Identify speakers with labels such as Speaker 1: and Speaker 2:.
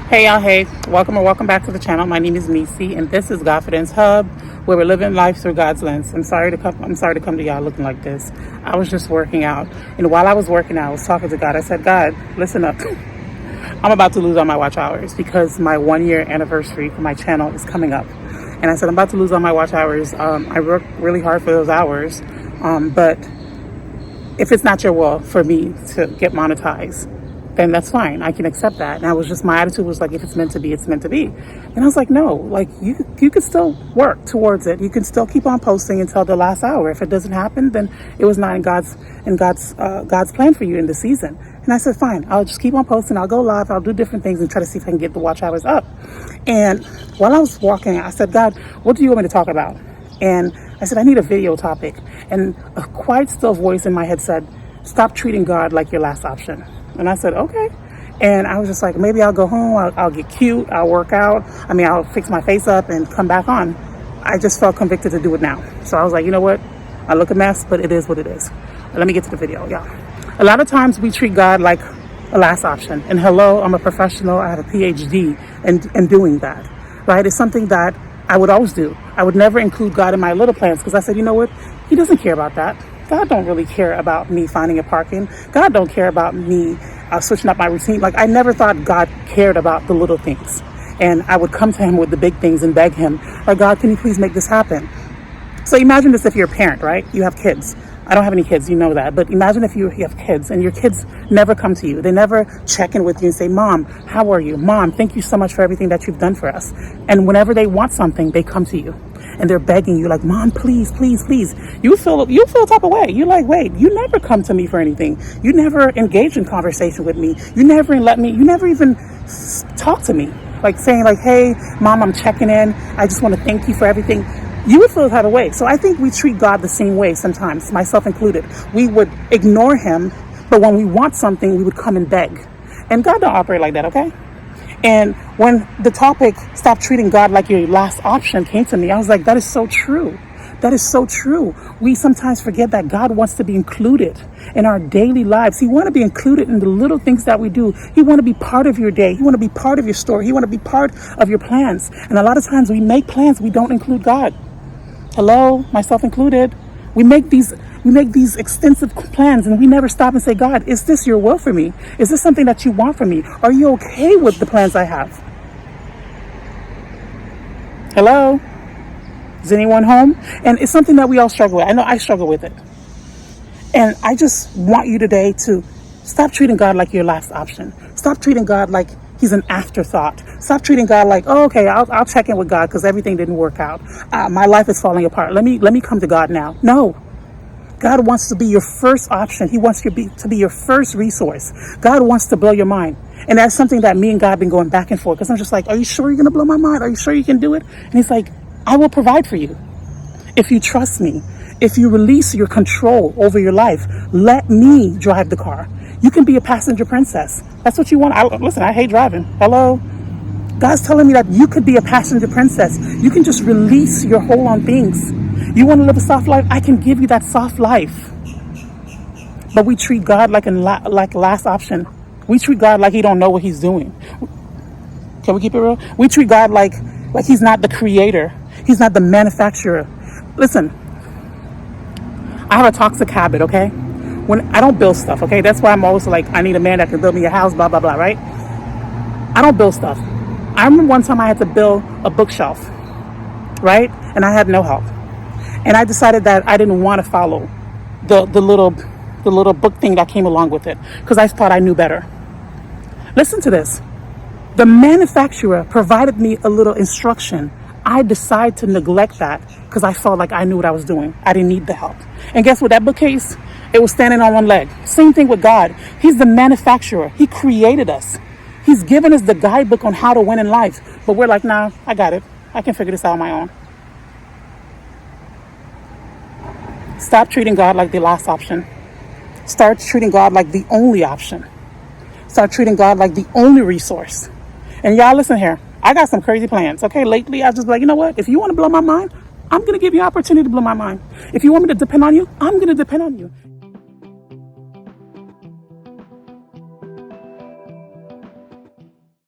Speaker 1: Hey y'all, hey, welcome or welcome back to the channel. My name is Nisi and this is Godfidence Hub, where we're living life through God's lens. I'm sorry to come to y'all looking like this. I was just working out, and while I was working out, I was talking to God. I said, God, listen up. I'm about to lose all my watch hours because my 1 year anniversary for my channel is coming up. And I said, I'm about to lose all my watch hours. I work really hard for those hours, but if it's not your will for me to get monetized, then that's fine. I can accept that. And I was just, my attitude was like, if it's meant to be, it's meant to be. And I was like, no, like you could still work towards it. You can still keep on posting until the last hour. If it doesn't happen, then it was not in God's plan for you in the season. And I said, fine, I'll just keep on posting. I'll go live. I'll do different things and try to see if I can get the watch hours up. And while I was walking, I said, God, what do you want me to talk about? And I said, I need a video topic. And a quiet, still voice in my head said, stop treating God like your last option. And I said, okay. And I was just like, maybe I'll go home, I'll get cute, I'll work out. I'll fix my face up and come back on. I just felt convicted to do it now. So I was like, you know what? I look a mess, but it is what it is. Let me get to the video, y'all. A lot of times we treat God like a last option. And hello, I'm a professional. I have a PhD in doing that, right? It's something that I would always do. I would never include God in my little plans because I said, you know what? He doesn't care about that. God don't really care about me finding a parking. God don't care about me switching up my routine. Like, I never thought God cared about the little things. And I would come to him with the big things and beg him, like, God, can you please make this happen? So imagine this if you're a parent, right? You have kids. I don't have any kids, you know that. But imagine if you have kids and your kids never come to you. They never check in with you and say, Mom, how are you? Mom, thank you so much for everything that you've done for us. And whenever they want something, they come to you. And they're begging you like, Mom, please, please, please. You feel a type of way. You're like, wait, you never come to me for anything. You never engage in conversation with me. You never even talk to me. Like saying like, hey, Mom, I'm checking in. I just want to thank you for everything. You would feel a type of way. So I think we treat God the same way sometimes, myself included. We would ignore him, but when we want something, we would come and beg. And God don't operate like that, okay? And when the topic, stop treating God like your last option, came to me, I was like, that is so true. That is so true. We sometimes forget that God wants to be included in our daily lives. He wants to be included in the little things that we do. He wants to be part of your day. He wants to be part of your story. He wants to be part of your plans. And a lot of times we make plans, we don't include God. Hello, myself included. We make these extensive plans and we never stop and say, God, is this your will for me? Is this something that you want from me? Are you okay with the plans I have? Hello? Is anyone home? And it's something that we all struggle with. I know I struggle with it. And I just want you today to stop treating God like your last option. Stop treating God like he's an afterthought. Stop treating God like, oh, okay, I'll check in with God because everything didn't work out. My life is falling apart. Let me come to God now. No. God wants to be your first option. He wants you to be your first resource. God wants to blow your mind. And that's something that me and God have been going back and forth because I'm just like, are you sure you're going to blow my mind? Are you sure you can do it? And he's like, I will provide for you. If you trust me, if you release your control over your life, let me drive the car. You can be a passenger princess. That's what you want. Listen, I hate driving. Hello? God's telling me that you could be a passenger princess. You can just release your hold on things. You want to live a soft life? I can give you that soft life. But we treat God like last option. We treat God like he don't know what he's doing. Can we keep it real? We treat God like he's not the creator. He's not the manufacturer. Listen, I have a toxic habit, okay? When I don't build stuff, okay? That's why I'm always like, I need a man that can build me a house, blah, blah, blah, right? I don't build stuff. I remember one time I had to build a bookshelf, right? And I had no help. And I decided that I didn't want to follow the little book thing that came along with it because I thought I knew better. Listen to this. The manufacturer provided me a little instruction. I decided to neglect that because I felt like I knew what I was doing. I didn't need the help. And guess what? That bookcase, it was standing on one leg. Same thing with God. He's the manufacturer. He created us. He's given us the guidebook on how to win in life. But we're like, nah, I got it. I can figure this out on my own. Stop treating God like the last option. Start treating God like the only option. Start treating God like the only resource. And y'all listen here. I got some crazy plans. Okay, lately I just like, you know what? If you want to blow my mind, I'm going to give you an opportunity to blow my mind. If you want me to depend on you, I'm going to depend on you.